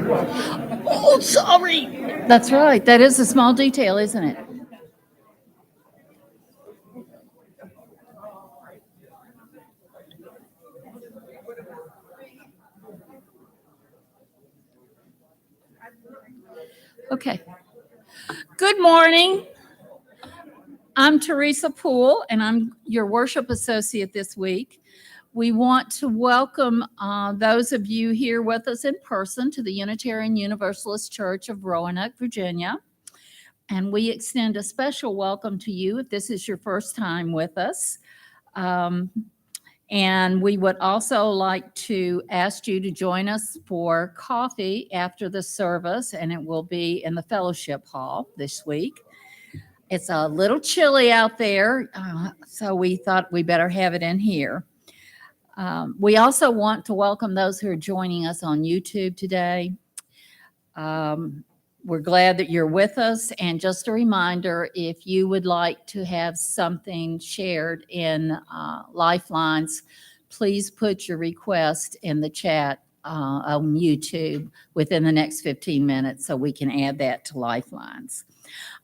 Oh, sorry. That's right. That is a small detail, isn't it? Okay. Good morning. I'm Teresa Poole, and I'm your worship associate this week. We want to welcome those of you here with us in person to the Unitarian Universalist Church of Roanoke, Virginia. And we extend a special welcome to you if this is your first time with us. And we would also like to ask you to join us for coffee after the service, and it will be in the fellowship hall this week. It's a little chilly out there, so we thought we better have it in here. We also want to welcome those who are joining us on YouTube today. We're glad that you're with us. And just a reminder, if you would like to have something shared in Lifelines, please put your request in the chat on YouTube within the next 15 minutes so we can add that to Lifelines.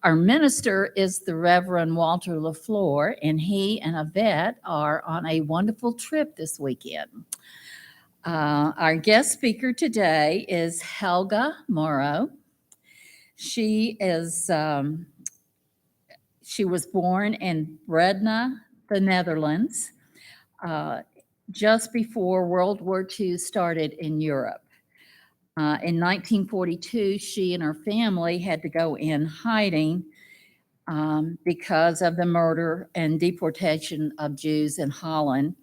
Our minister is the Reverend Walter LaFleur, and he and Yvette are on a wonderful trip this weekend. Our guest speaker today is Helga Morrow. She was born in Breda, the Netherlands, just before World War II started in Europe. In 1942, she and her family had to go in hiding because of the murder and deportation of Jews in Holland,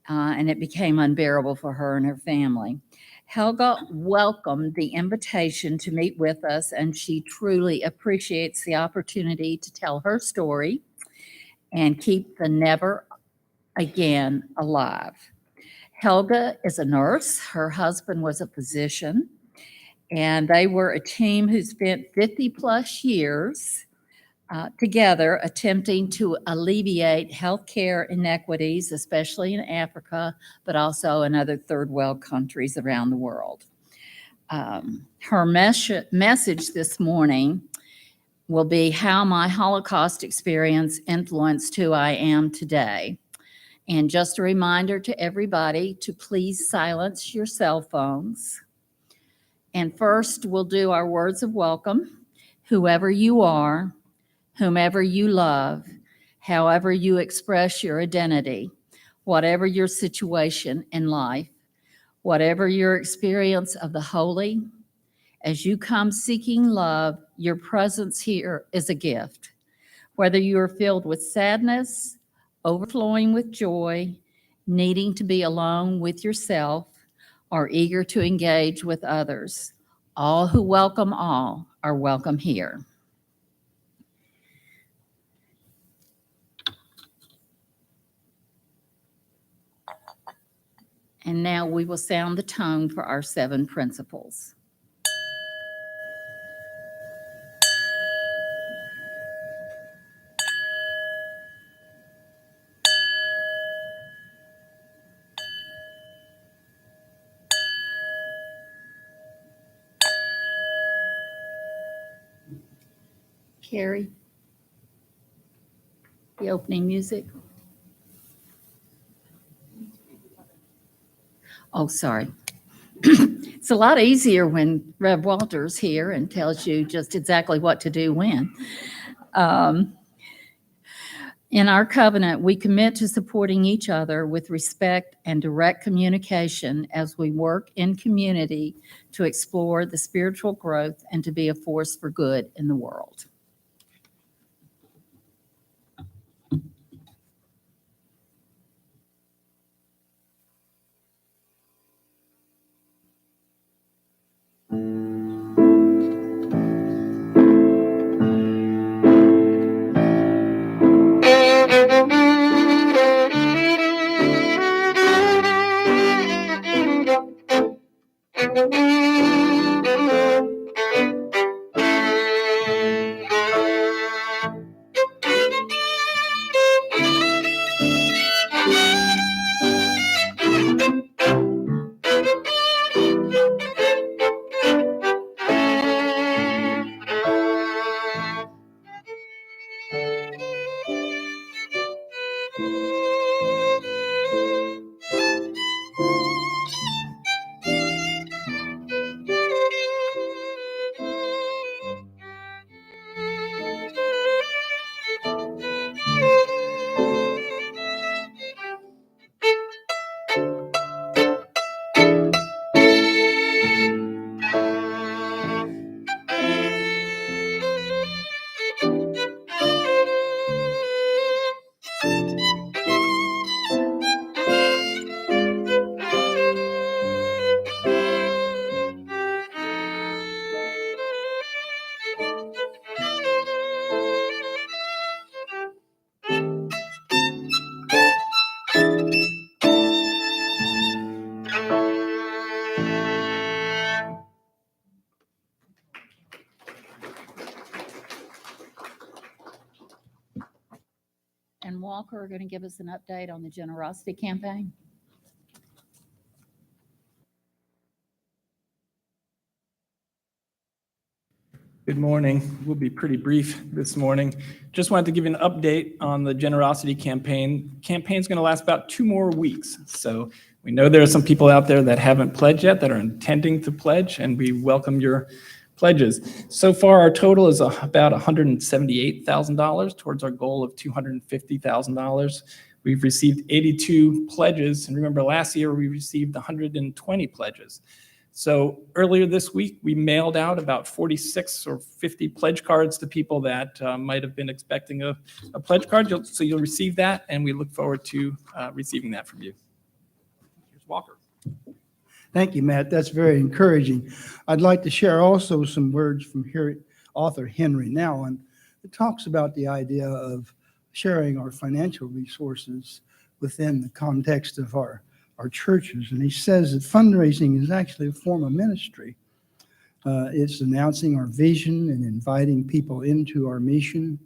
and it became unbearable for her and her family. Helga welcomed the invitation to meet with us, and she truly appreciates the opportunity to tell her story and keep the never again alive. Helga is a nurse. Her husband was a physician, and they were a team who spent 50 plus years together attempting to alleviate healthcare inequities, especially in Africa, but also in other third world countries around the world. Her message this morning will be how my Holocaust experience influenced who I am today. And just a reminder to everybody to please silence your cell phones. And first, we'll do our words of welcome. Whoever you are, whomever you love, however you express your identity, whatever your situation in life, whatever your experience of the holy, as you come seeking love, your presence here is a gift. Whether you are filled with sadness, overflowing with joy, needing to be alone with yourself, or eager to engage with others, all who welcome all are welcome here. And now we will sound the tone for our 7 principles. Carrie, the opening music. Oh, sorry. It's a lot easier when Rev Walter's here and tells you just exactly what to do when. In our covenant, we commit to supporting each other with respect and direct communication as we work in community to explore the spiritual growth and to be a force for good in the world. And Walker are going to give us an update on the generosity campaign. Good morning. We'll be pretty brief this morning. Just wanted to give you an update on the generosity campaign. Campaign's going to last about 2 more weeks. So we know there are some people out there that haven't pledged yet that are intending to pledge, and we welcome your pledges. So far, our total is about $178,000 towards our goal of $250,000. We've received 82 pledges, and remember last year we received 120 pledges. So earlier this week, we mailed out about 46 or 50 pledge cards to people that might have been expecting a pledge card. So you'll receive that, and we look forward to receiving that from you. Here's Walker. Thank you, Matt. That's very encouraging. I'd like to share also some words from here, author Henry Nouwen. It talks about the idea of sharing our financial resources within the context of our churches. And he says that fundraising is actually a form of ministry. It's announcing our vision and inviting people into our mission.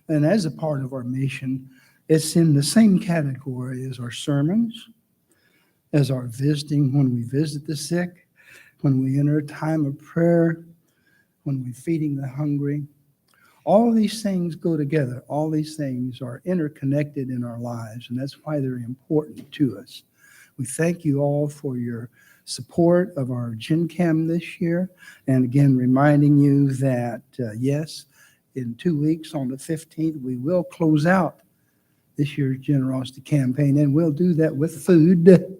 And as a part of our mission, it's in the same category as our sermons, as our visiting when we visit the sick, when we enter a time of prayer, when we're feeding the hungry. All of these things go together. All these things are interconnected in our lives, and that's why they're important to us. We thank you all for your support of our Gen Chem this year, and again, reminding you that, yes, in 2 weeks on the 15th, we will close out this year's generosity campaign, and we'll do that with food.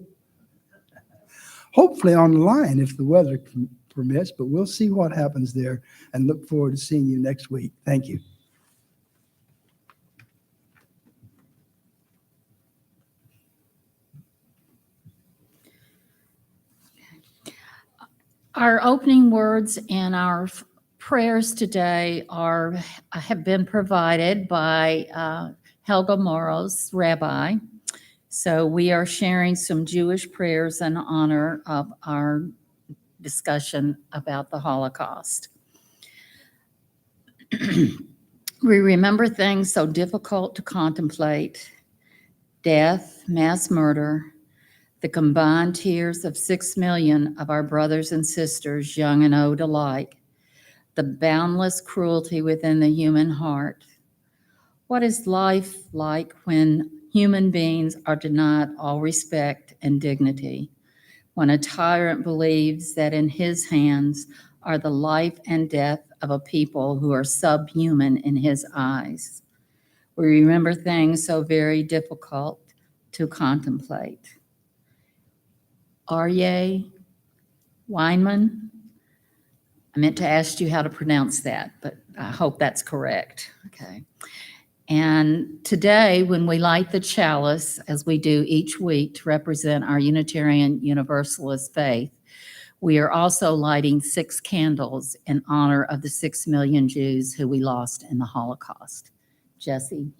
Hopefully online if the weather permits, but we'll see what happens there and look forward to seeing you next week. Thank you. Our opening words and our prayers today have been provided by Helga Moros, Rabbi. So we are sharing some Jewish prayers in honor of our discussion about the Holocaust. We remember things so difficult to contemplate: death, mass murder, the combined tears of 6 million of our brothers and sisters, young and old alike, the boundless cruelty within the human heart. What is life like when human beings are denied all respect and dignity? When a tyrant believes that in his hands are the life and death of a people who are subhuman in his eyes? We remember things so very difficult to contemplate. Aryeh Weinman. I meant to ask you how to pronounce that, but I hope that's correct. Okay. And today, when we light the chalice, as we do each week to represent our Unitarian Universalist faith, we are also lighting 6 candles in honor of the 6 million Jews who we lost in the Holocaust. Jesse.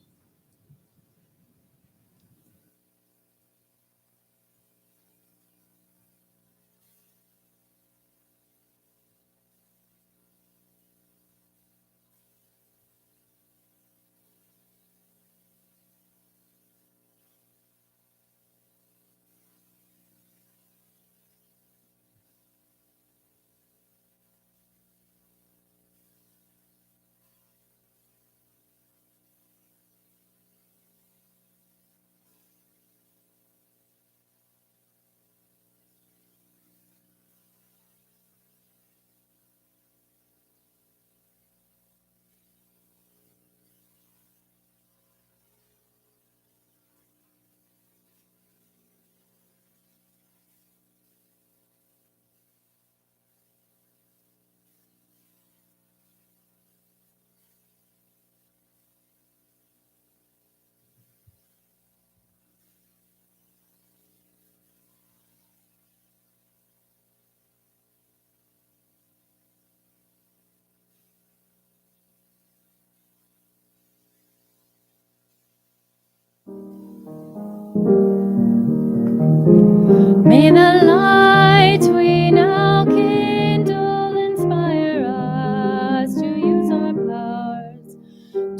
May the light we now kindle inspire us to use our powers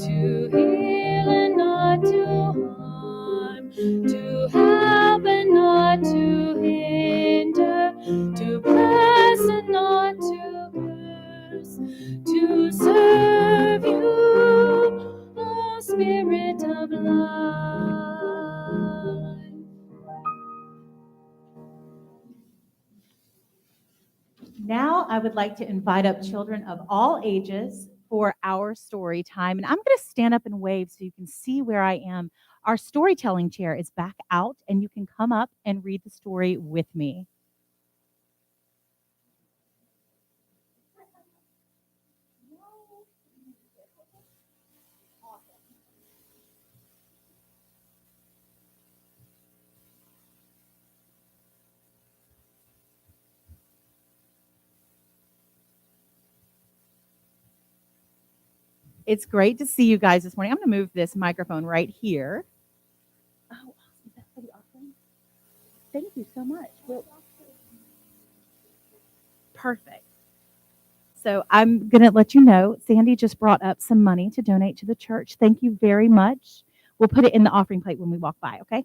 to heal and not to harm, to help and not to hinder, to bless and not to curse, to serve you, O Spirit of life. Now I would like to invite up children of all ages for our story time. And I'm going to stand up and wave so you can see where I am. Our storytelling chair is back out, and you can come up and read the story with me. It's great to see you guys this morning. I'm going to move this microphone right here. Oh, awesome. Is that for the offering? Thank you so much. Perfect. So I'm going to let you know, Sandy just brought up some money to donate to the church. Thank you very much. We'll put it in the offering plate when we walk by, okay?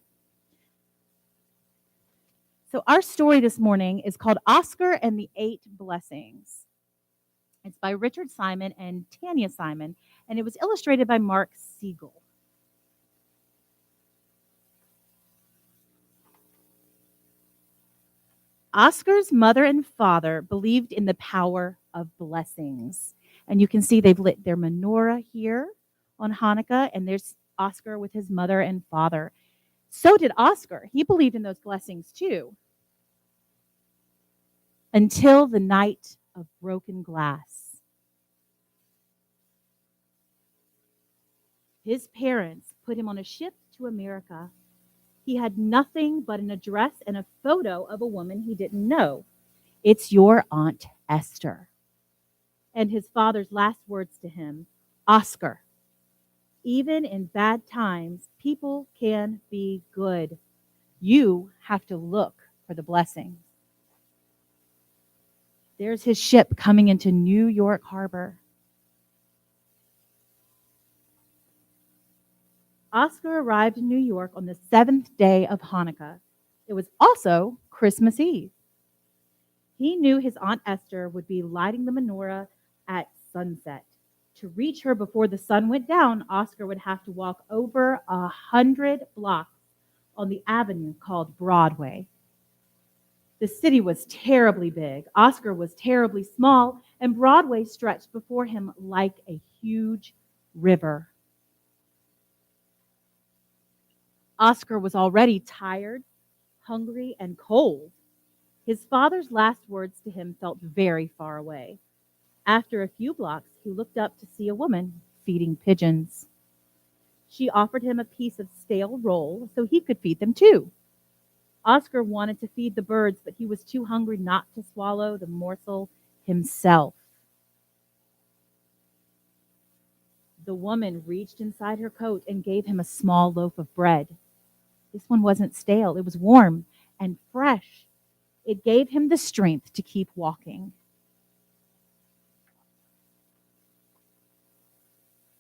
So our story this morning is called Oscar and the 8 Blessings. It's by Richard Simon and Tanya Simon, and it was illustrated by Mark Siegel. Oscar's mother and father believed in the power of blessings. And you can see they've lit their menorah here on Hanukkah, and there's Oscar with his mother and father. So did Oscar. He believed in those blessings too. Until the night of broken glass. His parents put him on a ship to America. He had nothing but an address and a photo of a woman he didn't know. It's your Aunt Esther. And his father's last words to him, Oscar, even in bad times, people can be good. You have to look for the blessings. There's his ship coming into New York Harbor. Oscar arrived in New York on the 7th day of Hanukkah. It was also Christmas Eve. He knew his Aunt Esther would be lighting the menorah at sunset. To reach her before the sun went down, Oscar would have to walk over 100 blocks on the avenue called Broadway. The city was terribly big, Oscar was terribly small, and Broadway stretched before him like a huge river. Oscar was already tired, hungry, and cold. His father's last words to him felt very far away. After a few blocks, he looked up to see a woman feeding pigeons. She offered him a piece of stale roll so he could feed them too. Oscar wanted to feed the birds, but he was too hungry not to swallow the morsel himself. The woman reached inside her coat and gave him a small loaf of bread. This one wasn't stale. It was warm and fresh. It gave him the strength to keep walking.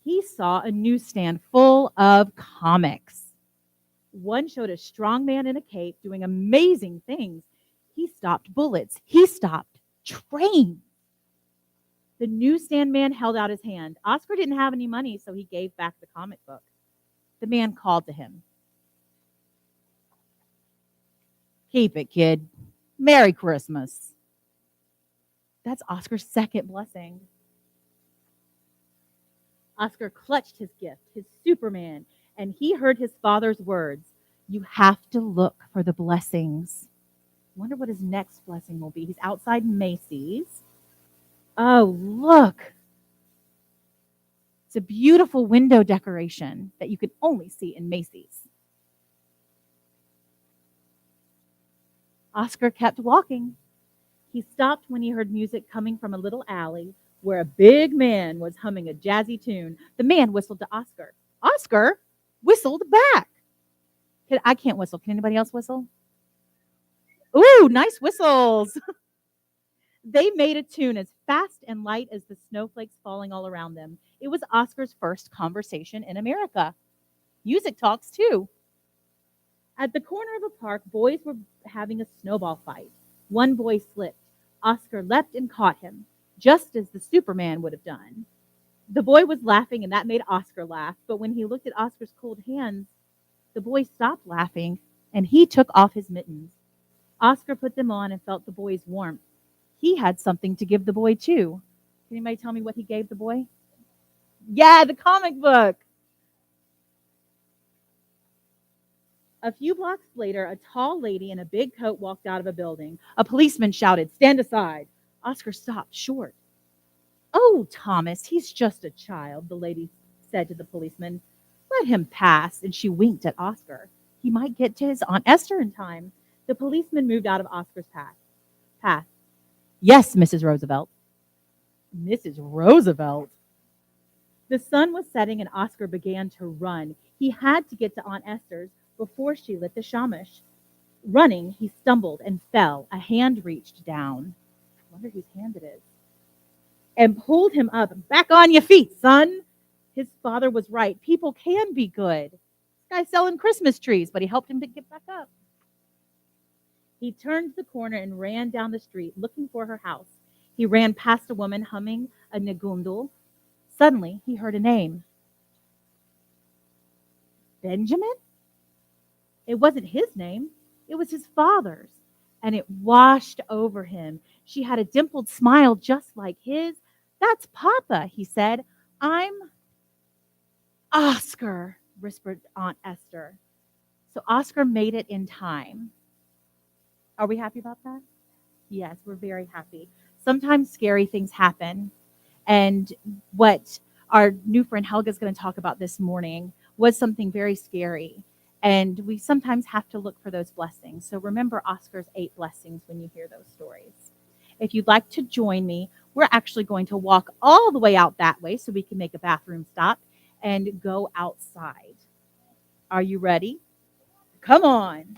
He saw a newsstand full of comics. One showed a strong man in a cape doing amazing things. He stopped bullets. He stopped trains. The newsstand man held out his hand. Oscar didn't have any money, so he gave back the comic book. The man called to him. Keep it, kid. Merry Christmas. That's Oscar's second blessing. Oscar clutched his gift, his Superman, and he heard his father's words. You have to look for the blessings. I wonder what his next blessing will be. He's outside Macy's. Oh, look. It's a beautiful window decoration that you can only see in Macy's. Oscar kept walking. He stopped when he heard music coming from a little alley where a big man was humming a jazzy tune. The man whistled to Oscar. Oscar whistled back. I can't whistle. Can anybody else whistle? Ooh, nice whistles. They made a tune as fast and light as the snowflakes falling all around them. It was Oscar's first conversation in America. Music talks too. At the corner of a park, boys were having a snowball fight. One boy slipped. Oscar leapt and caught him, just as the Superman would have done. The boy was laughing, and that made Oscar laugh. But when he looked at Oscar's cold hands, the boy stopped laughing, and he took off his mittens. Oscar put them on and felt the boy's warmth. He had something to give the boy, too. Can anybody tell me what he gave the boy? Yeah, the comic book. A few blocks later, a tall lady in a big coat walked out of a building. A policeman shouted, "Stand aside." Oscar stopped short. "Oh, Thomas, he's just a child," the lady said to the policeman. "Let him pass," and she winked at Oscar. He might get to his Aunt Esther in time. The policeman moved out of Oscar's path. "Yes, Mrs. Roosevelt." Mrs. Roosevelt? The sun was setting and Oscar began to run. He had to get to Aunt Esther's before she lit the shamash. Running, he stumbled and fell. A hand reached down. I wonder whose hand it is. And pulled him up. Back on your feet, son. His father was right. People can be good. This guy's selling Christmas trees, but he helped him to get back up. He turned the corner and ran down the street looking for her house. He ran past a woman humming a nagundal. Suddenly, he heard a name. Benjamin? It wasn't his name. It was his father's. And it washed over him. She had a dimpled smile just like his. That's Papa, he said. I'm Oscar, whispered Aunt Esther. So Oscar made it in time. Are we happy about that? Yes, we're very happy. Sometimes scary things happen. And what our new friend Helga is going to talk about this morning was something very scary. And we sometimes have to look for those blessings. So remember Oscar's 8 blessings when you hear those stories. If you'd like to join me, we're actually going to walk all the way out that way so we can make a bathroom stop and go outside. Are you ready? Come on.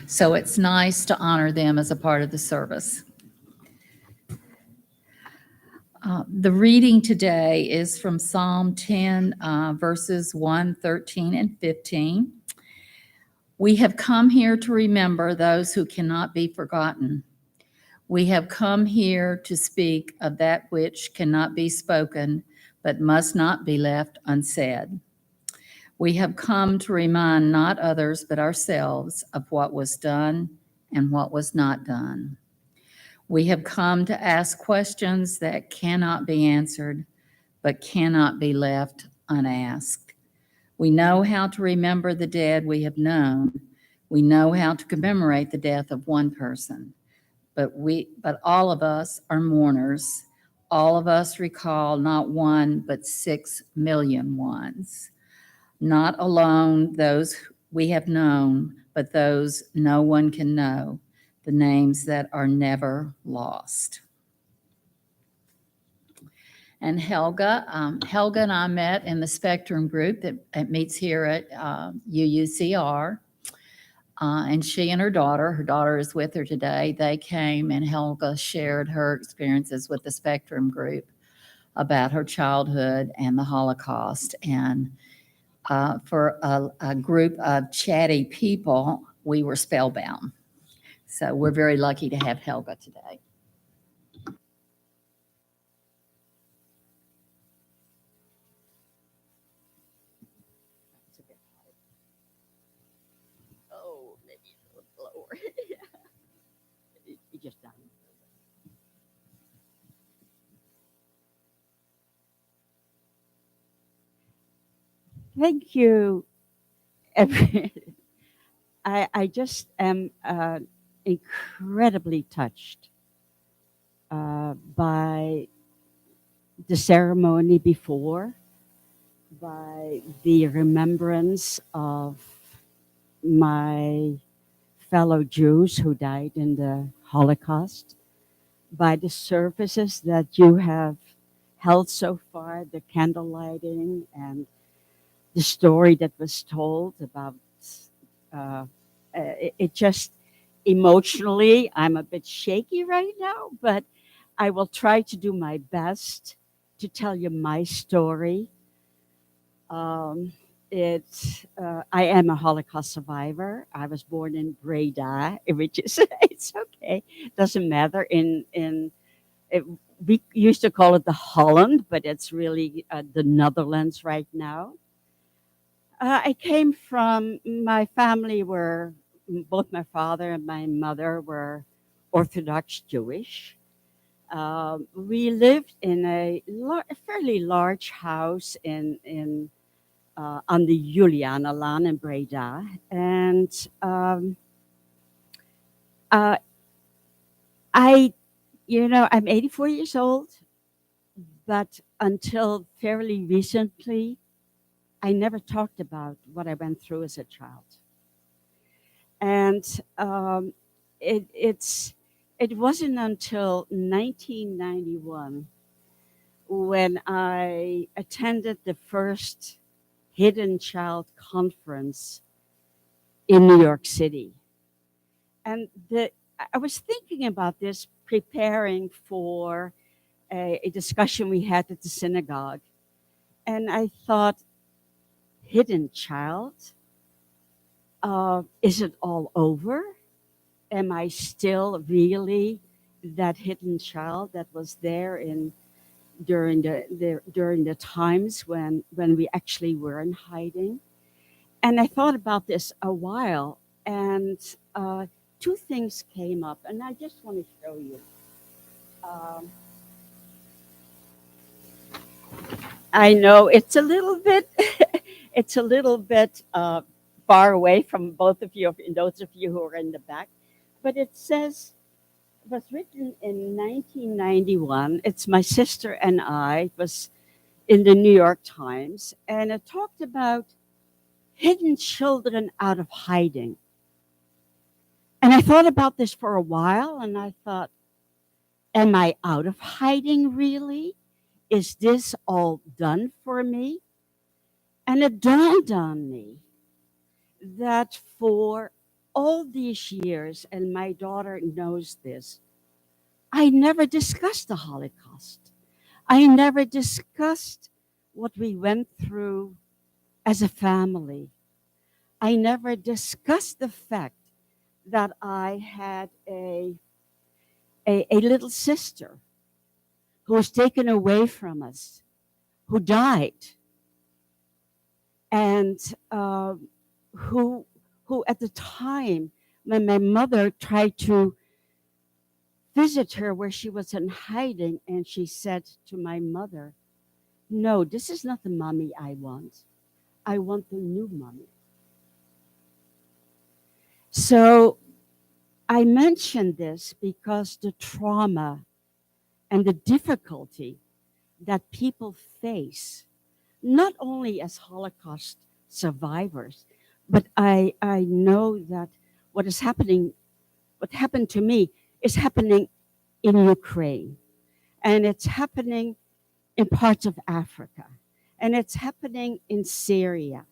So it's nice to honor them as a part of the service. The reading today is from Psalm 10, verses 1, 13, and 15. We have come here to remember those who cannot be forgotten. We have come here to speak of that which cannot be spoken, but must not be left unsaid. We have come to remind not others but ourselves of what was done and what was not done. We have come to ask questions that cannot be answered but cannot be left unasked. We know how to remember the dead we have known. We know how to commemorate the death of one person. But all of us are mourners. All of us recall not one but 6 million ones. Not alone those we have known, but those no one can know, the names that are never lost. And Helga and I met in the Spectrum group that meets here at UUCR. And she and her daughter is with her today. They came and Helga shared her experiences with the Spectrum group about her childhood and the Holocaust. And for a group of chatty people, we were spellbound. So we're very lucky to have Helga today. Oh, maybe a little lower. You just done. Thank you. I just am incredibly touched by the ceremony before, by the remembrance of my fellow Jews who died in the Holocaust, by the services that you have held so far, the candle lighting and the story that was told about it just emotionally, I'm a bit shaky right now, but I will try to do my best to tell you my story. I am a Holocaust survivor. I was born in Breda, which is it's okay, doesn't matter. We used to call it the Holland, but it's really the Netherlands right now. I came from my family were both my father and my mother were Orthodox Jewish. We lived in a fairly large house on the Julianalaan in Breda, and uh, I, I'm 84 years old, but until fairly recently, I never talked about what I went through as a child. And it wasn't until 1991 when I attended the first Hidden Child Conference in New York City. And I was thinking about this preparing for a discussion we had at the synagogue. And I thought, hidden child? Is it all over? Am I still really that hidden child that was there during the times when we actually were in hiding? And I thought about this a while, and two things came up, and I just want to show you. Um, I know it's a little bit, it's a little bit far away from both of you, and those of you who are in the back, but it says, it was written in 1991. It's my sister and I. It was in the New York Times, and it talked about hidden children out of hiding. And I thought about this for a while, and I thought, am I out of hiding really? Is this all done for me? And it dawned on me that for all these years, and my daughter knows this, I never discussed the Holocaust. I never discussed what we went through as a family. I never discussed the fact that I had a little sister who was taken away from us, who died, and who at the time when my mother tried to visit her where she was in hiding, and she said to my mother, "No, this is not the mommy I want. I want the new mommy." So I mentioned this because the trauma and the difficulty that people face, not only as Holocaust survivors, but I know that what is happening, what happened to me, is happening in Ukraine, and it's happening in parts of Africa, and it's happening in Syria,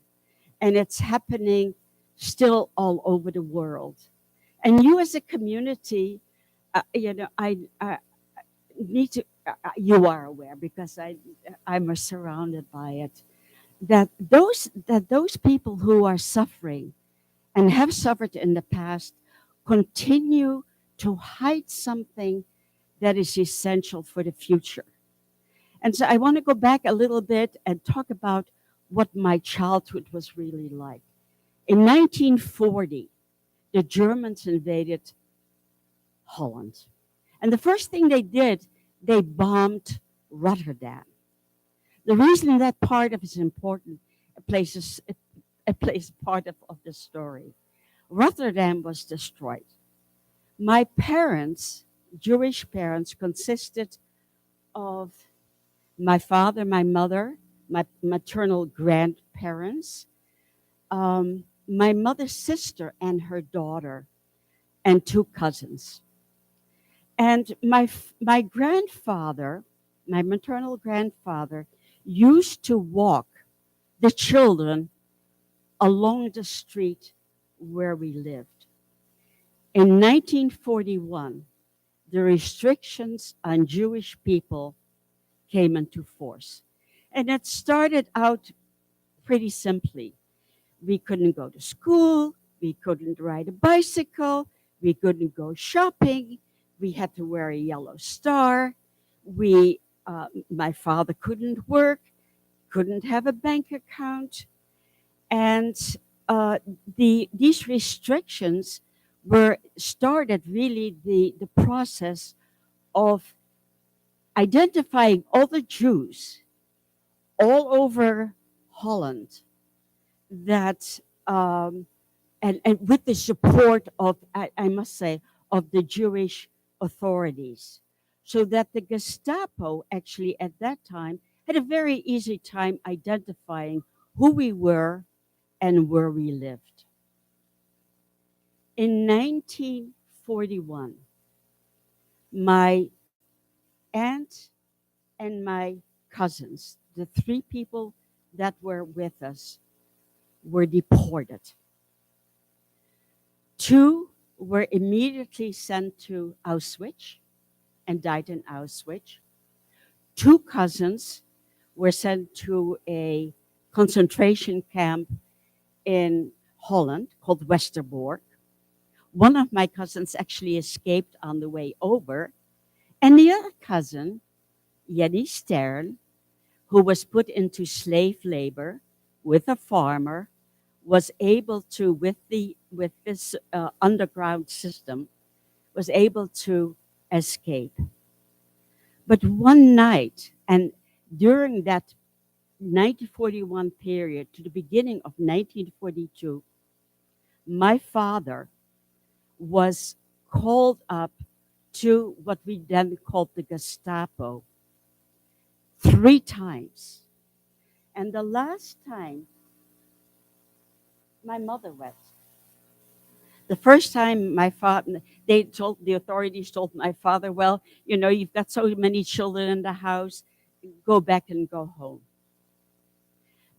and it's happening still all over the world. And you as a community, I need to, you are aware because I'm surrounded by it, that those people who are suffering and have suffered in the past continue to hide something that is essential for the future. And so I want to go back a little bit and talk about what my childhood was really like. In 1940, the Germans invaded Holland. And the first thing they did, they bombed Rotterdam. The reason that part of it is important, a place part of the story. Rotterdam was destroyed. My parents, Jewish parents, consisted of my father, my mother, my maternal grandparents, my mother's sister and her daughter, and two cousins. And my grandfather, my maternal grandfather, used to walk the children along the street where we lived. In 1941, the restrictions on Jewish people came into force. And it started out pretty simply. We couldn't go to school, we couldn't ride a bicycle, we couldn't go shopping, we had to wear a yellow star, my father couldn't work, couldn't have a bank account, and these restrictions were started really the process of identifying all the Jews all over Holland that and with the support of I must say of the Jewish authorities, so that the Gestapo actually at that time had a very easy time identifying who we were and where we lived. In 1941, my aunt and my cousins, the three people that were with us, were deported. Two were immediately sent to Auschwitz and died in Auschwitz. Two cousins were sent to a concentration camp in Holland called Westerbork. One of my cousins actually escaped on the way over, and the other cousin, Jenny Stern, who was put into slave labor with a farmer, was able to, with this underground system, was able to escape. But one night, and during that 1941 period to the beginning of 1942, my father was called up to what we then called the Gestapo 3 times. And the last time, my mother went. The first time my father, the authorities told my father, well, you know, you've got so many children in the house, go back and go home.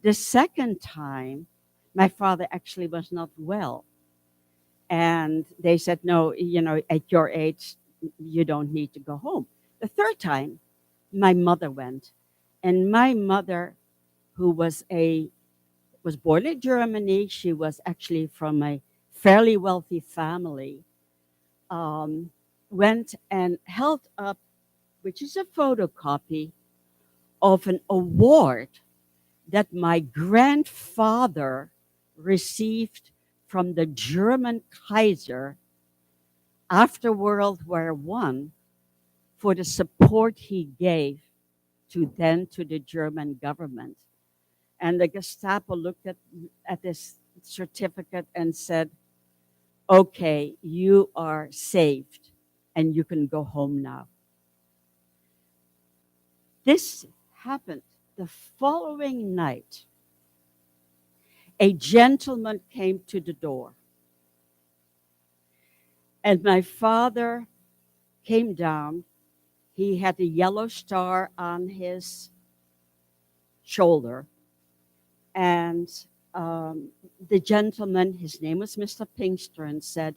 The second time, my father actually was not well. And they said, no, you know, at your age, you don't need to go home. The third time, my mother went. And my mother, who was born in Germany, she was actually from a fairly wealthy family, went and held up, which is a photocopy of an award that my grandfather received from the German Kaiser after World War I for the support he gave to the German government. And the Gestapo looked at this certificate and said, okay, you are saved and you can go home now. This happened the following night. A gentleman came to the door. And my father came down. He had a yellow star on his shoulder. And the gentleman, his name was Mr. Pinkstern, said,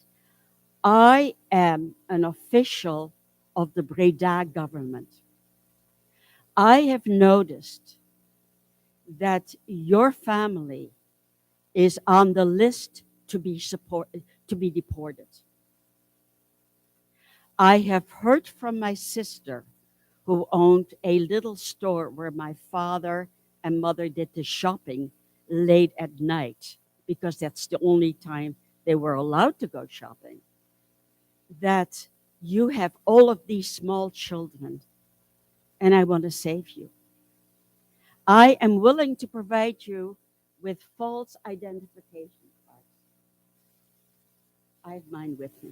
I am an official of the Breda government. I have noticed that your family is on the list to be deported. I have heard from my sister, who owned a little store where my father and mother did the shopping late at night, because that's the only time they were allowed to go shopping, that you have all of these small children, and I want to save you. I am willing to provide you with false identification cards. I have mine with me.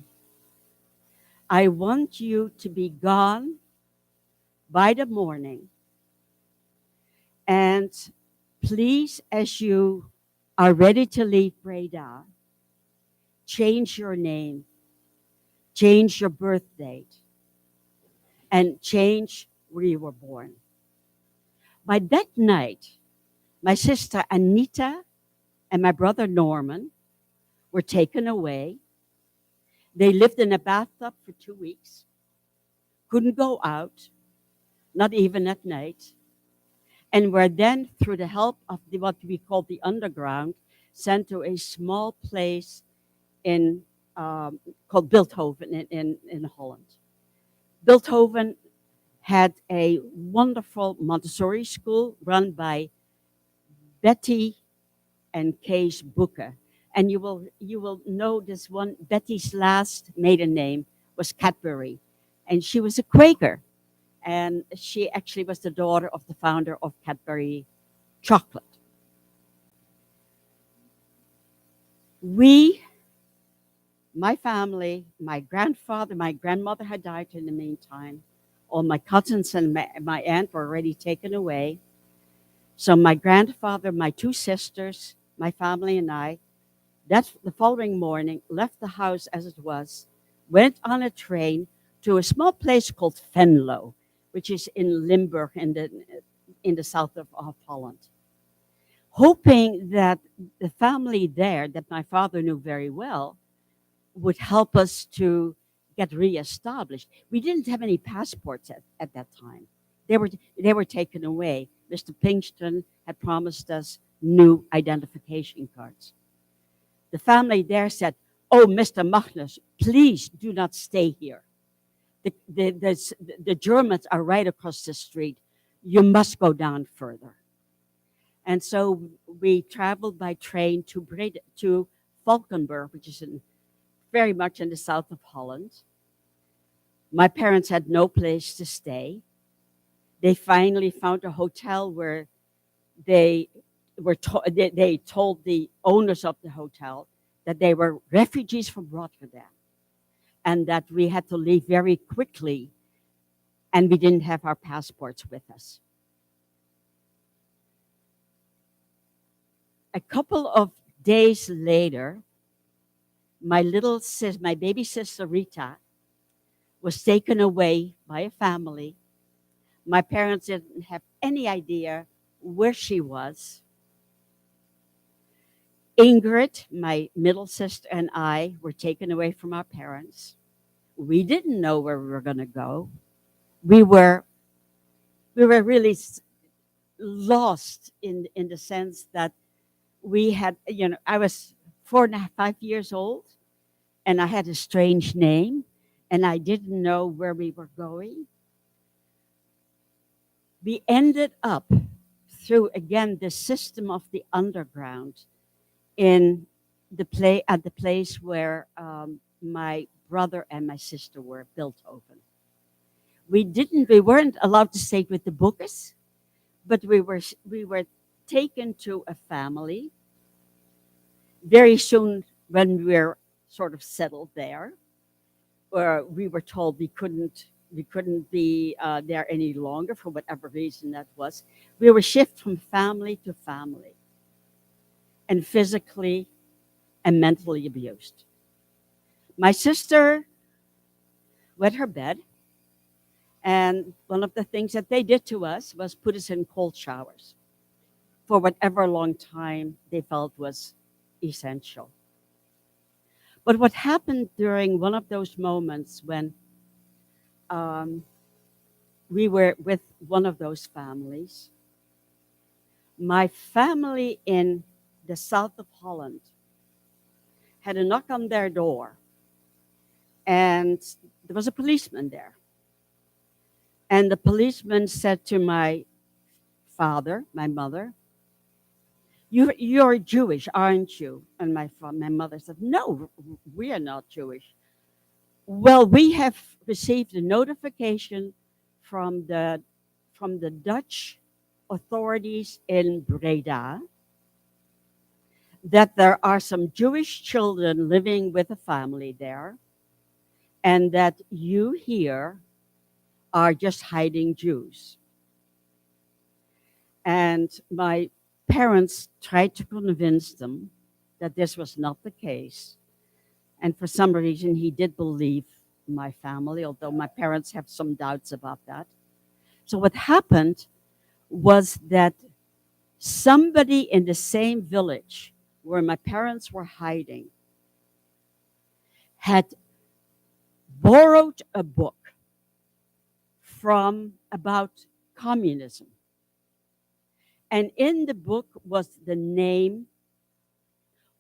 I want you to be gone by the morning. And please, as you are ready to leave Breda, change your name, change your birth date, and change where you were born. By that night, my sister Anita and my brother Norman were taken away. They lived in a bathtub for 2 weeks, couldn't go out, not even at night, and were then, through the help of what we call the underground, sent to a small place called Bilthoven in Holland. Bilthoven had a wonderful Montessori school run by Betty and Kees Boeke. And you will know this one. Betty's last maiden name was Cadbury, and she was a Quaker, and she actually was the daughter of the founder of Cadbury chocolate. My family, my grandfather, my grandmother had died in the meantime. All my cousins and my aunt were already taken away. So my grandfather, my two sisters, my family, and I, the following morning, left the house as it was, went on a train to a small place called Venlo, which is in Limburg in the south of Holland, hoping that the family there, that my father knew very well, would help us to get reestablished. We didn't have any passports at that time. They were taken away. Mr. Pinkston had promised us new identification cards. The family there said, "Oh, Mr. Magnus, please do not stay here. The Germans are right across the street. You must go down further." And so we traveled by train to Valkenburg, which is very much in the south of Holland. My parents had no place to stay. They finally found a hotel where they told the owners of the hotel that they were refugees from Rotterdam and that we had to leave very quickly, and we didn't have our passports with us. A couple of days later, my baby sister Rita was taken away by a family. My parents didn't have any idea where she was. Ingrid, my middle sister, and I were taken away from our parents. We didn't know where we were going to go. We were really lost in the sense that we had, I was 4.5 years old, and I had a strange name, and I didn't know where we were going. We ended up through, again, the system of the underground at the place where my brother and my sister were, Bilthoven. We weren't allowed to stay with the Bookers, but we were taken to a family very soon when we were sort of settled there, where we were told we couldn't be there any longer for whatever reason that was. We were shifted from family to family and physically and mentally abused. My sister wet her bed, and one of the things that they did to us was put us in cold showers for whatever long time they felt was essential. But what happened during one of those moments when we were with one of those families, my family in the south of Holland had a knock on their door, and there was a policeman there. And the policeman said to my father, my mother, "You're Jewish, aren't you?" And my mother said, "No, we are not Jewish." "Well, we have received a notification from the Dutch authorities in Breda that there are some Jewish children living with a family there, and that you here are just hiding Jews." And my parents tried to convince them that this was not the case. And for some reason, he did believe my family, although my parents have some doubts about that. So what happened was that somebody in the same village where my parents were hiding had borrowed a book about communism. And in the book was the name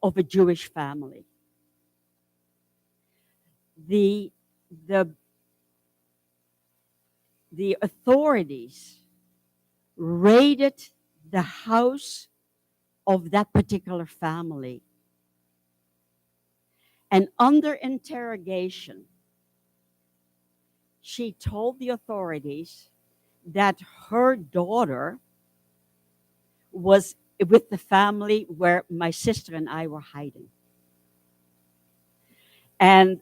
of a Jewish family. The authorities raided the house of that particular family And under interrogation, she told the authorities that her daughter was with the family where my sister and I were hiding. And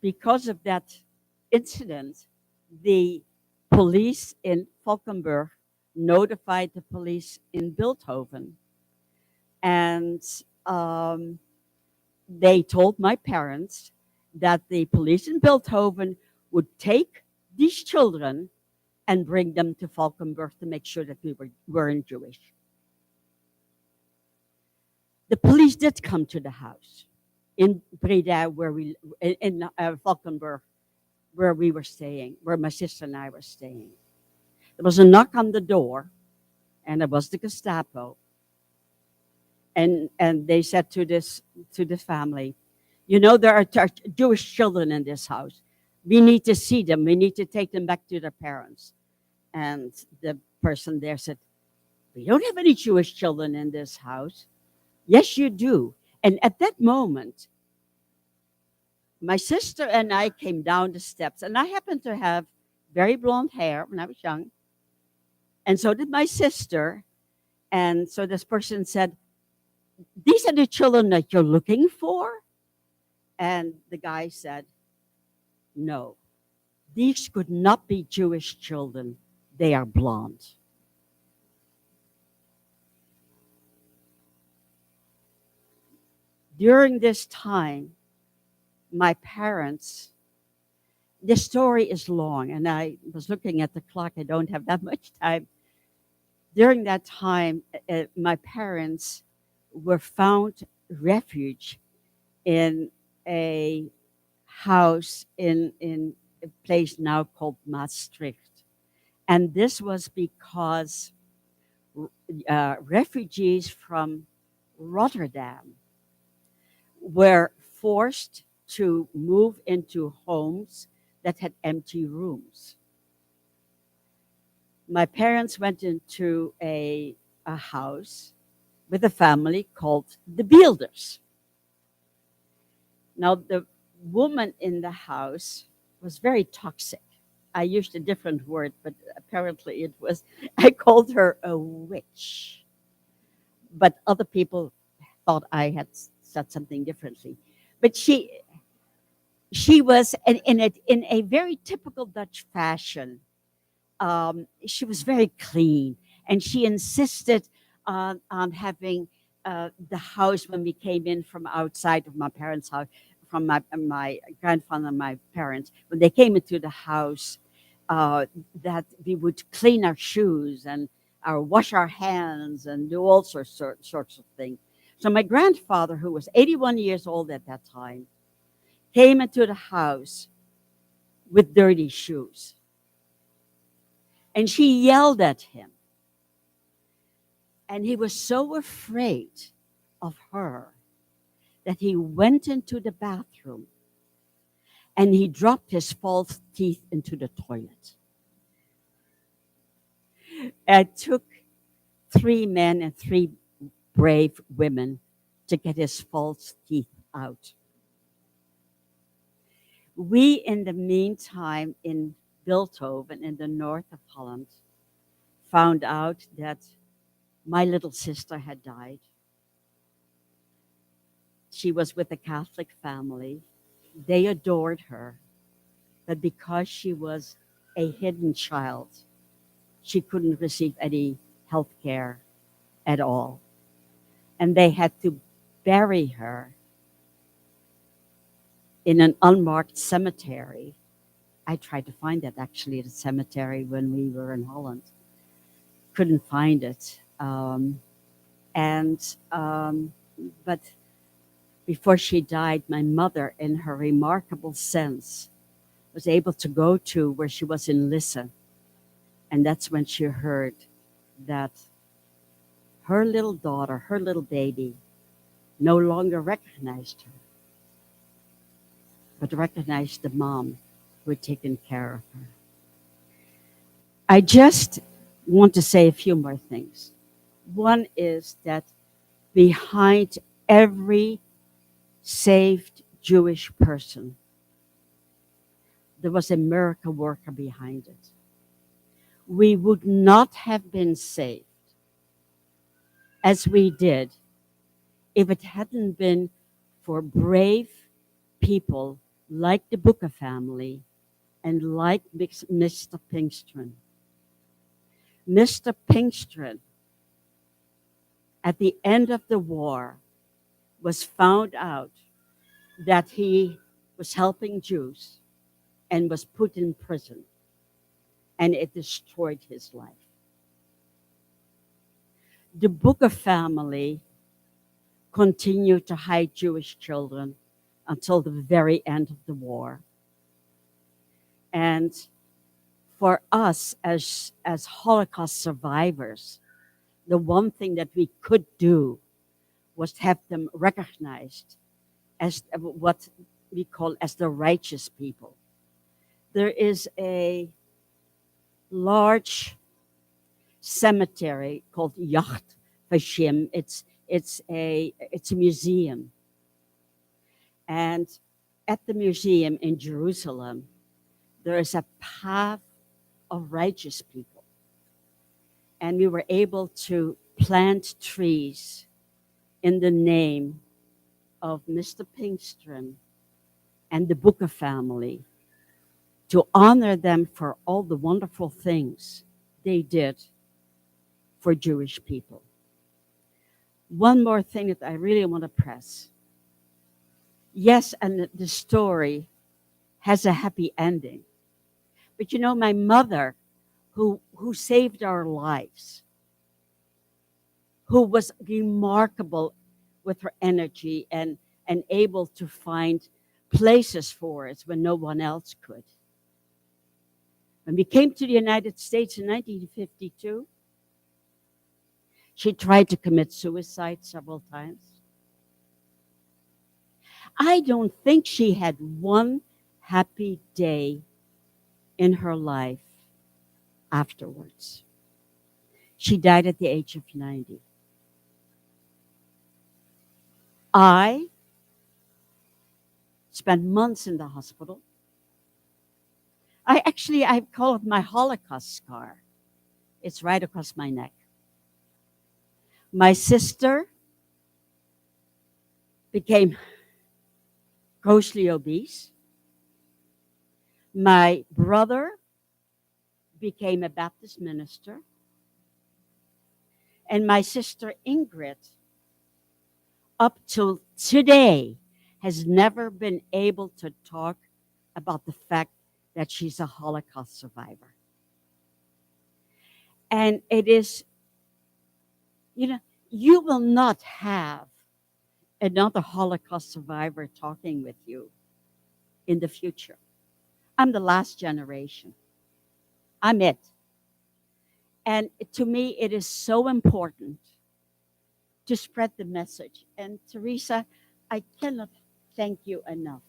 because of that incident, the police in Valkenburg notified the police in Bilthoven. And they told my parents that the police in Bilthoven would take these children and bring them to Valkenburg to make sure that we weren't Jewish. The police did come to the house in Breda, in Valkenburg, where we were staying, where my sister and I were staying. There was a knock on the door, and it was the Gestapo. And they said to the family, you know, there are Jewish children in this house. We need to see them. We need to take them back to their parents. And the person there said, we don't have any Jewish children in this house. Yes, you do. And at that moment, my sister and I came down the steps, and I happened to have very blonde hair when I was young. And so did my sister. And so this person said, these are the children that you're looking for? And the guy said, no, these could not be Jewish children. They are blonde. During this time, my parents, the story is long, and I was looking at the clock. I don't have that much time. During that time, my parents were found refuge in a house in a place now called Maastricht. And this was because refugees from Rotterdam were forced to move into homes that had empty rooms. My parents went into a house with a family called the Beelders. Now, the woman in the house was very toxic. I used a different word, but apparently it was, I called her a witch. But other people thought I had said something differently. But she was, in a very typical Dutch fashion, she was very clean, and she insisted on having the house when we came in from outside of my parents' house, from my grandfather and my parents, when they came into the house, that we would clean our shoes and wash our hands and do all sorts of things. So my grandfather, who was 81 years old at that time, came into the house with dirty shoes. And she yelled at him. And he was so afraid of her that he went into the bathroom and he dropped his false teeth into the toilet. It took 3 men and 3 brave women to get his false teeth out. We, in the meantime, in Bilthoven, in the north of Holland, found out that my little sister had died. She was with a Catholic family. They adored her, but because she was a hidden child, she couldn't receive any health care at all. And they had to bury her in an unmarked cemetery. I tried to find that actually at a cemetery when we were in Holland. Couldn't find it. But before she died, my mother, in her remarkable sense, was able to go to where she was in Lisse. And that's when she heard that her little daughter, her little baby, no longer recognized her, but recognized the mom who had taken care of her. I just want to say a few more things. One is that behind every saved Jewish person. There was a miracle worker behind it. We would not have been saved as we did if it hadn't been for brave people like the Booker family and like Mr. Pinkstrom. Mr. Pinkstrom, at the end of the war, was found out that he was helping Jews and was put in prison, and it destroyed his life. The Booker family continued to hide Jewish children until the very end of the war. And for us as Holocaust survivors, the one thing that we could do was have them recognized as what we call as the righteous people. There is a large cemetery called Yad Vashem. It's a museum. And at the museum in Jerusalem, there is a path of righteous people. And we were able to plant trees in the name of Mr. Pinkstrom and the Booker family to honor them for all the wonderful things they did for Jewish people. One more thing that I really want to press. Yes, and the story has a happy ending. But you know, my mother, who saved our lives, who was remarkable with her energy and able to find places for us when no one else could. When we came to the United States in 1952, she tried to commit suicide several times. I don't think she had one happy day in her life afterwards. She died at the age of 90. I spent months in the hospital. I call it my Holocaust scar. It's right across my neck. My sister became grossly obese. My brother became a Baptist minister. And my sister Ingrid, up till today, has never been able to talk about the fact that she's a Holocaust survivor. And it is, you will not have another Holocaust survivor talking with you in the future. I'm the last generation. I'm it. And to me, it is so important to spread the message. And Teresa, I cannot thank you enough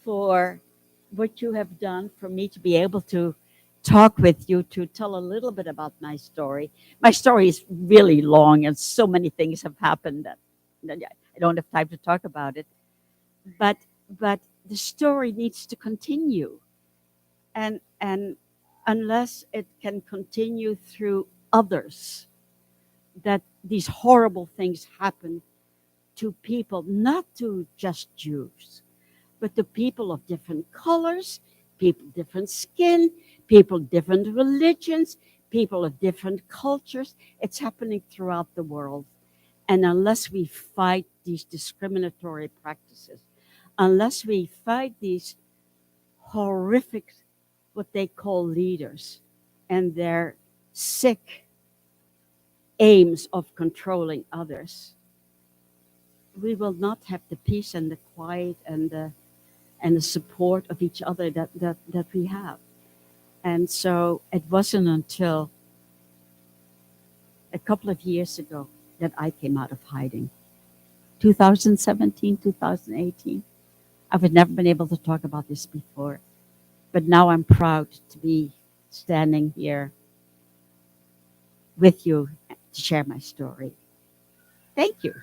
for what you have done for me to be able to talk with you, to tell a little bit about my story. My story is really long and so many things have happened that I don't have time to talk about it. But the story needs to continue. And unless it can continue through others, that these horrible things happen to people, not to just Jews, but to people of different colors, people different skin, people different religions, people of different cultures. It's happening throughout the world. And unless we fight these discriminatory practices, unless we fight these horrific, what they call leaders, and their sick aims of controlling others, we will not have the peace and the quiet and the support of each other that we have. And so it wasn't until a couple of years ago that I came out of hiding. 2017, 2018. I've never been able to talk about this before, but now I'm proud to be standing here with you to share my story. Thank you.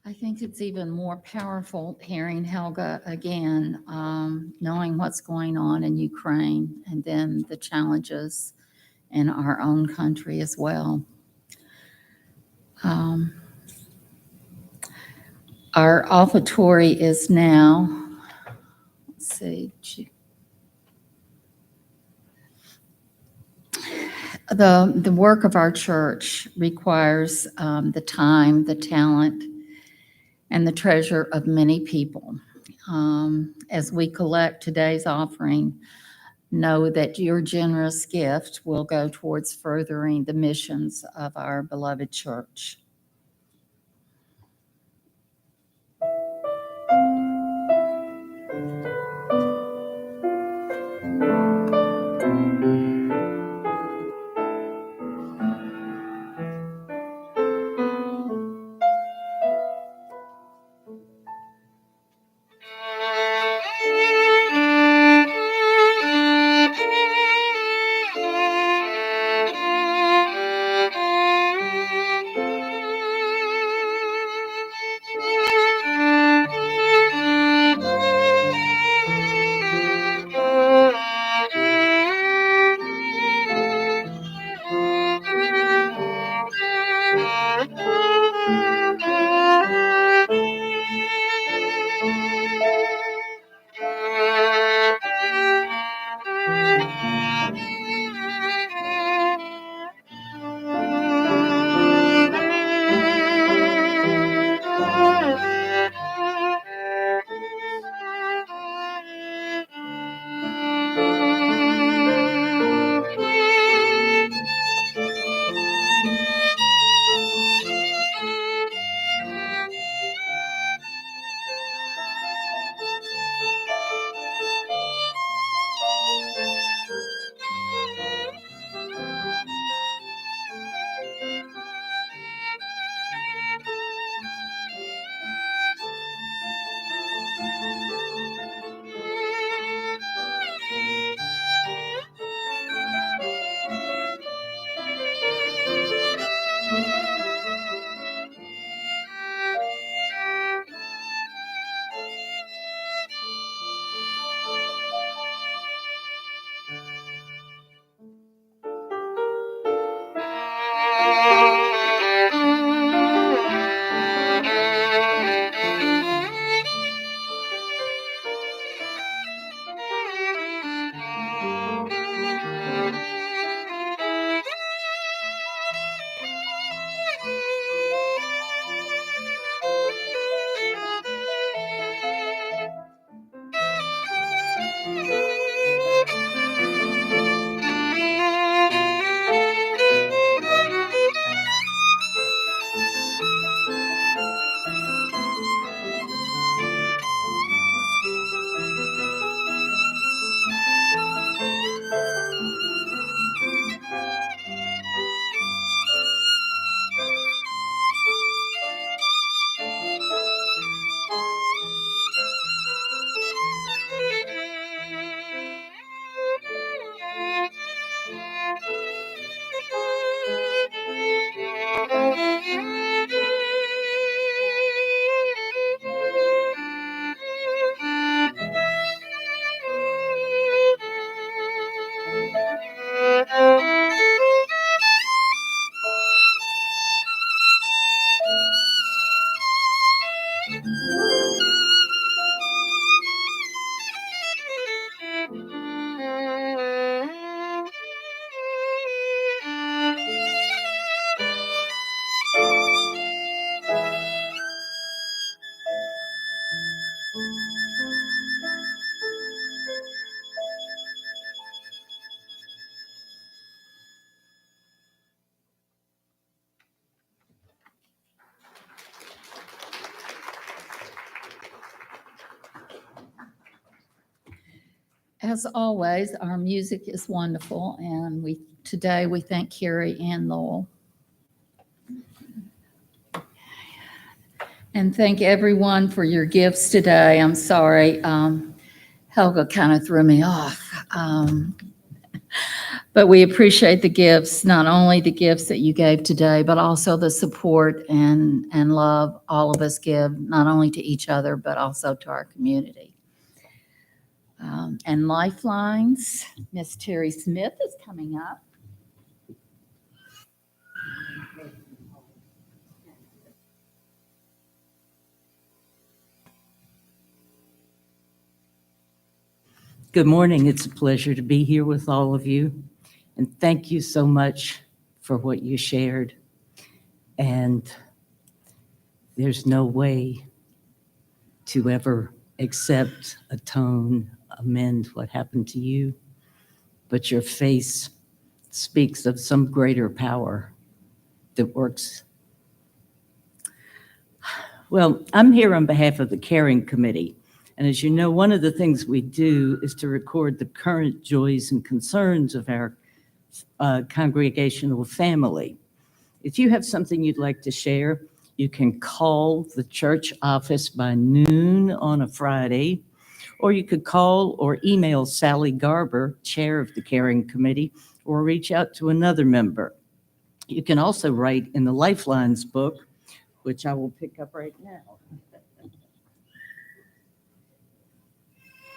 I think it's even more powerful hearing Helga again, knowing what's going on in Ukraine and then the challenges in our own country as well. Our offertory is now, let's see, the work of our church requires the time, the talent, and the treasure of many people. As we collect today's offering, know that your generous gift will go towards furthering the missions of our beloved church. As always, our music is wonderful, and today we thank Carrie and Lowell. And thank everyone for your gifts today. I'm sorry, Helga kind of threw me off. But we appreciate the gifts, not only the gifts that you gave today, but also the support and love all of us give, not only to each other, but also to our community. And Lifelines, Miss Terry Smith is coming up. Good morning. It's a pleasure to be here with all of you. And thank you so much for what you shared. And there's no way to ever accept, atone, amend what happened to you. But your face speaks of some greater power that works. Well, I'm here on behalf of the Caring Committee. And as you know, one of the things we do is to record the current joys and concerns of our congregational family. If you have something you'd like to share, you can call the church office by noon on a Friday, or you could call or email Sally Garber, chair of the Caring Committee, or reach out to another member. You can also write in the Lifelines book, which I will pick up right now.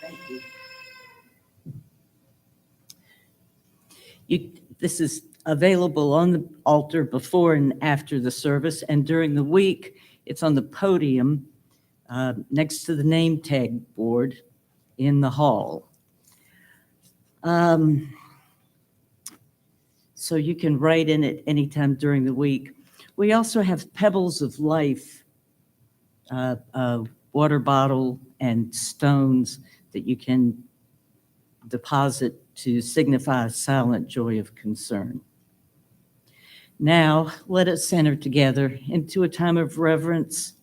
Thank you. This is available on the altar before and after the service, and during the week, it's on the podium next to the name tag board in the hall. So you can write in it anytime during the week. We also have Pebbles of Life, water bottle and stones that you can deposit to signify a silent joy of concern. Now, let us enter together into a time of reverence,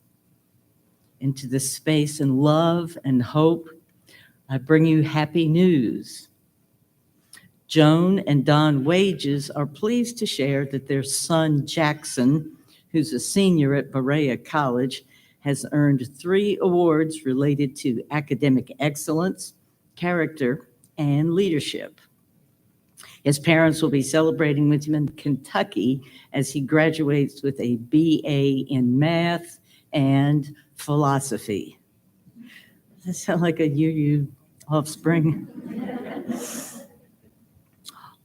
into the space and love and hope. I bring you happy news. Joan and Don Wages are pleased to share that their son, Jackson, who's a senior at Berea College, has earned 3 awards related to academic excellence, character, and leadership. His parents will be celebrating with him in Kentucky as he graduates with a BA in math and philosophy. Does that sound like a UU offspring?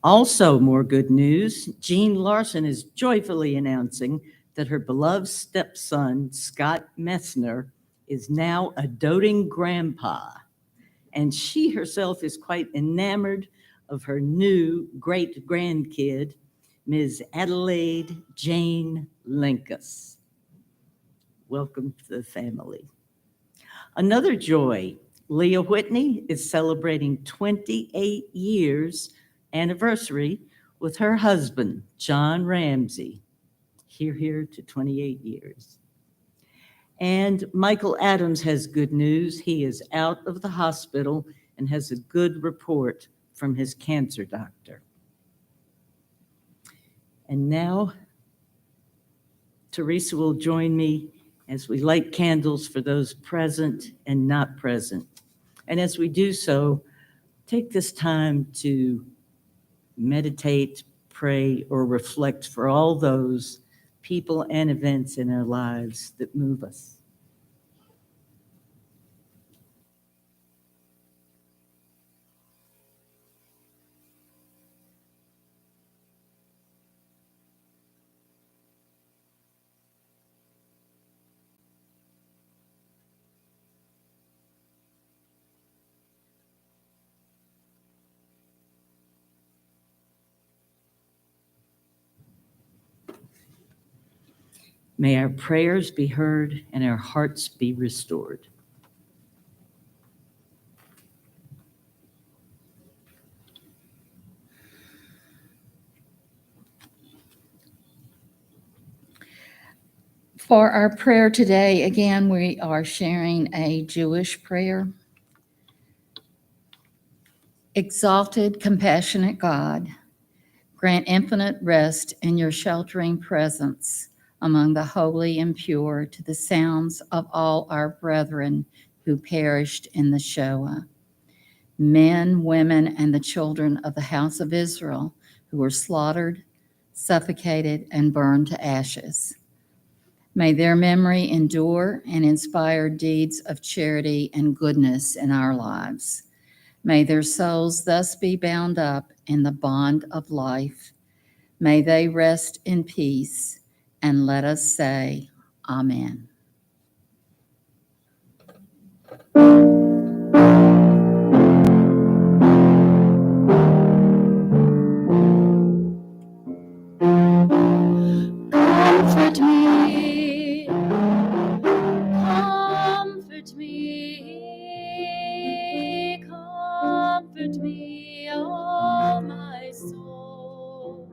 Also, more good news, Jean Larson is joyfully announcing that her beloved stepson, Scott Messner, is now a doting grandpa. And she herself is quite enamored of her new great-grandkid, Ms. Adelaide Jane Linkus. Welcome to the family. Another joy, Leah Whitney is celebrating 28 years anniversary with her husband, John Ramsey. Here to 28 years. And Michael Adams has good news. He is out of the hospital and has a good report from his cancer doctor. And now, Teresa will join me as we light candles for those present and not present. And as we do so, take this time to meditate, pray, or reflect for all those people and events in our lives that move us. May our prayers be heard and our hearts be restored. For our prayer today, again, we are sharing a Jewish prayer. Exalted, compassionate God, grant infinite rest in your sheltering presence among the holy and pure to the sounds of all our brethren who perished in the Shoah, men, women, and the children of the house of Israel, who were slaughtered, suffocated, and burned to ashes. May their memory endure and inspire deeds of charity and goodness in our lives. May their souls thus be bound up in the bond of life. May they rest in peace, and let us say, Amen. Comfort me, comfort me, comfort me, oh my soul.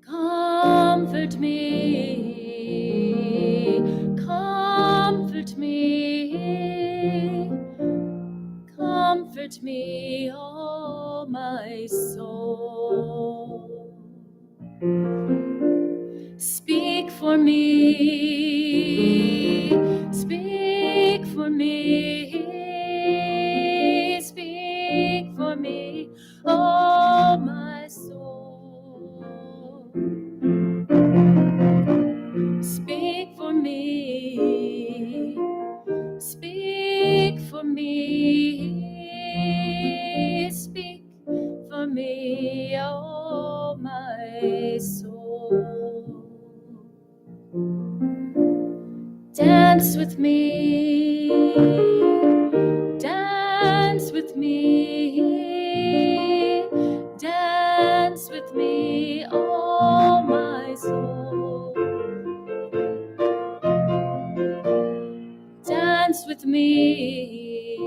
Comfort me, comfort me, comfort me, oh my soul. Speak for me, speak for me, speak for me, oh my soul. Speak for me, speak for me, speak for me, oh my soul. Dance with me, dance with me, dance with me, oh my soul. Dance with me,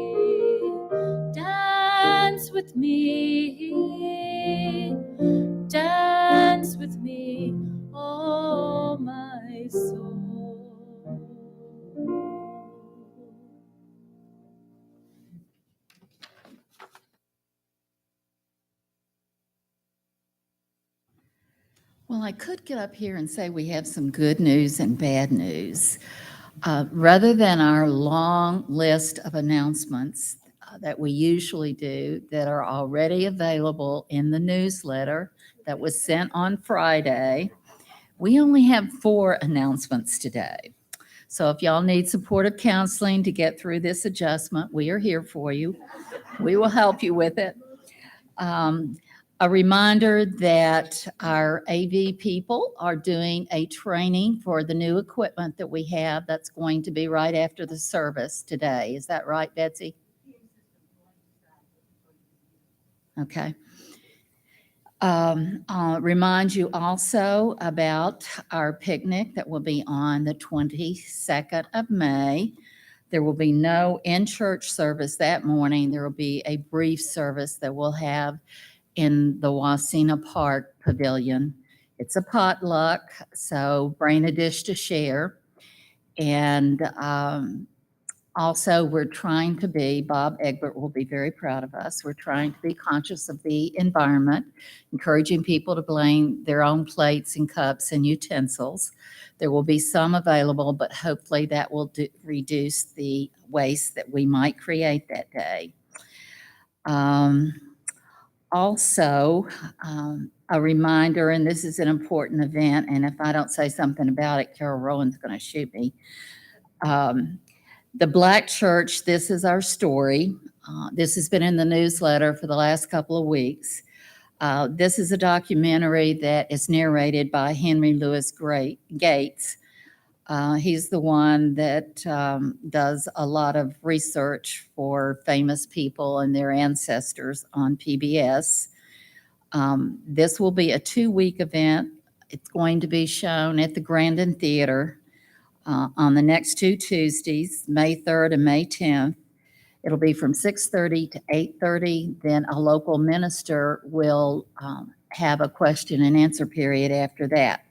dance with me, dance with me, oh my soul. Well, I could get up here and say we have some good news and bad news. Rather than our long list of announcements that we usually do that are already available in the newsletter that was sent on Friday, we only have 4 announcements today. So if y'all need supportive counseling to get through this adjustment, we are here for you. We will help you with it. A reminder that our AV people are doing a training for the new equipment that we have that's going to be right after the service today. Is that right, Betsy? Okay. I'll remind you also about our picnic that will be on the 22nd of May. There will be no in-church service that morning. There will be a brief service that we'll have in the Wasena Park Pavilion. It's a potluck, so bring a dish to share. And also, we're trying to be, Bob Egbert will be very proud of us, we're trying to be conscious of the environment, encouraging people to bring their own plates and cups and utensils. There will be some available, but hopefully that will reduce the waste that we might create that day. Also, a reminder, and this is an important event, and if I don't say something about it, Carol Rowan's going to shoot me. The Black Church, This Is Our Story. This has been in the newsletter for the last couple of weeks. This is a documentary that is narrated by Henry Louis Gates. He's the one that does a lot of research for famous people and their ancestors on PBS. This will be a 2-week event. It's going to be shown at the Grandin Theater on the next 2 Tuesdays, May 3rd and May 10th. It'll be from 6:30 to 8:30. Then a local minister will have a question and answer period after that.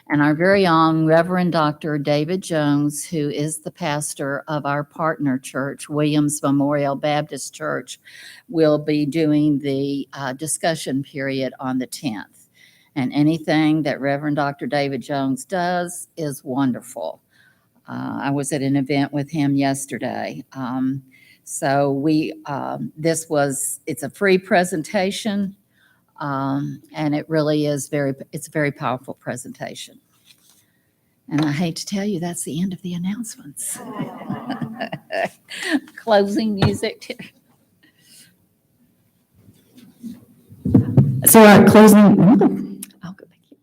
And our very own Reverend Dr. David Jones, who is the pastor of our partner church, Williams Memorial Baptist Church, will be doing the discussion period on the 10th. And anything that Reverend Dr. David Jones does is wonderful. I was at an event with him yesterday. So it's a free presentation, and it really is it's a very powerful presentation. And I hate to tell you, that's the end of the announcements. Closing music. So our closing, oh, good, thank you.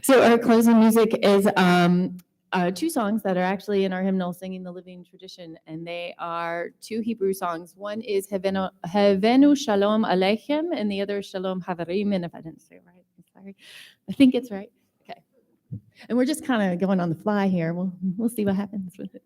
So our closing music is two songs that are actually in our hymnal, Singing the Living Tradition, and they are two Hebrew songs. One is Havenu Shalom Aleichem, and the other is Shalom Havarim. And if I didn't say it right, I'm sorry. I think it's right. Okay. And we're just kind of going on the fly here. We'll see what happens with it.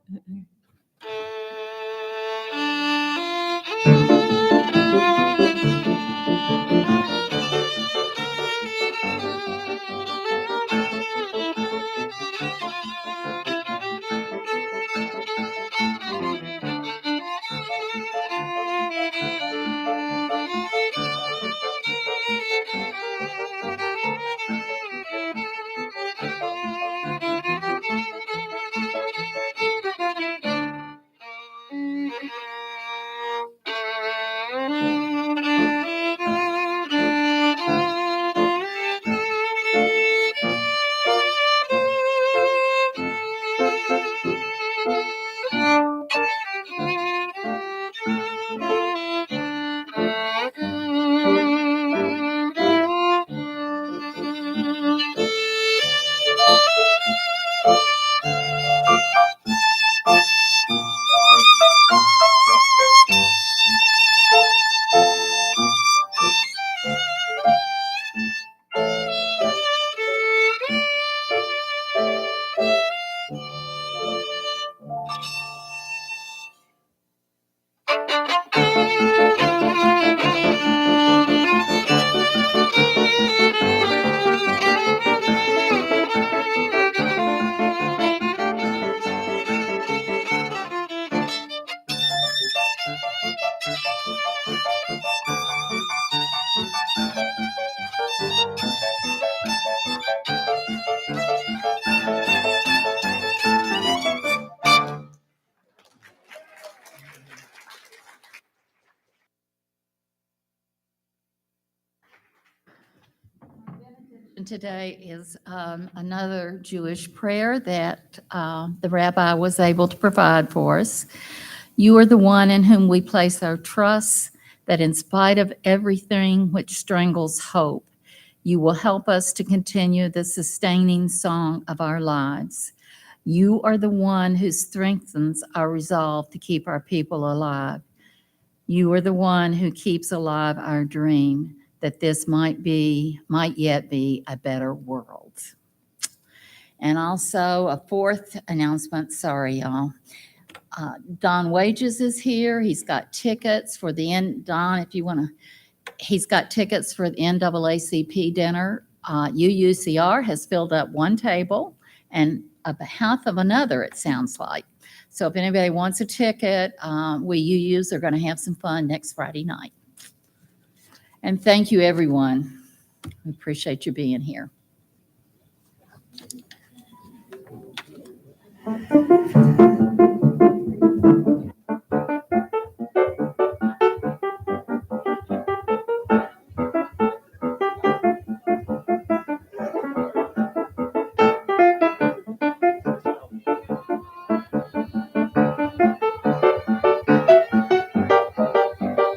Today is another Jewish prayer that the rabbi was able to provide for us. You are the one in whom we place our trust, that in spite of everything which strangles hope, you will help us to continue the sustaining song of our lives. You are the one who strengthens our resolve to keep our people alive. You are the one who keeps alive our dream that this might yet be a better world. And also a fourth announcement, sorry, y'all. Don Wages is here. He's got tickets for Don, if you want to, he's got tickets for the NAACP dinner. UUCR has filled up one table and a half of another, it sounds like. So if anybody wants a ticket, we UUs are going to have some fun next Friday night. And thank you, everyone. We appreciate you being here.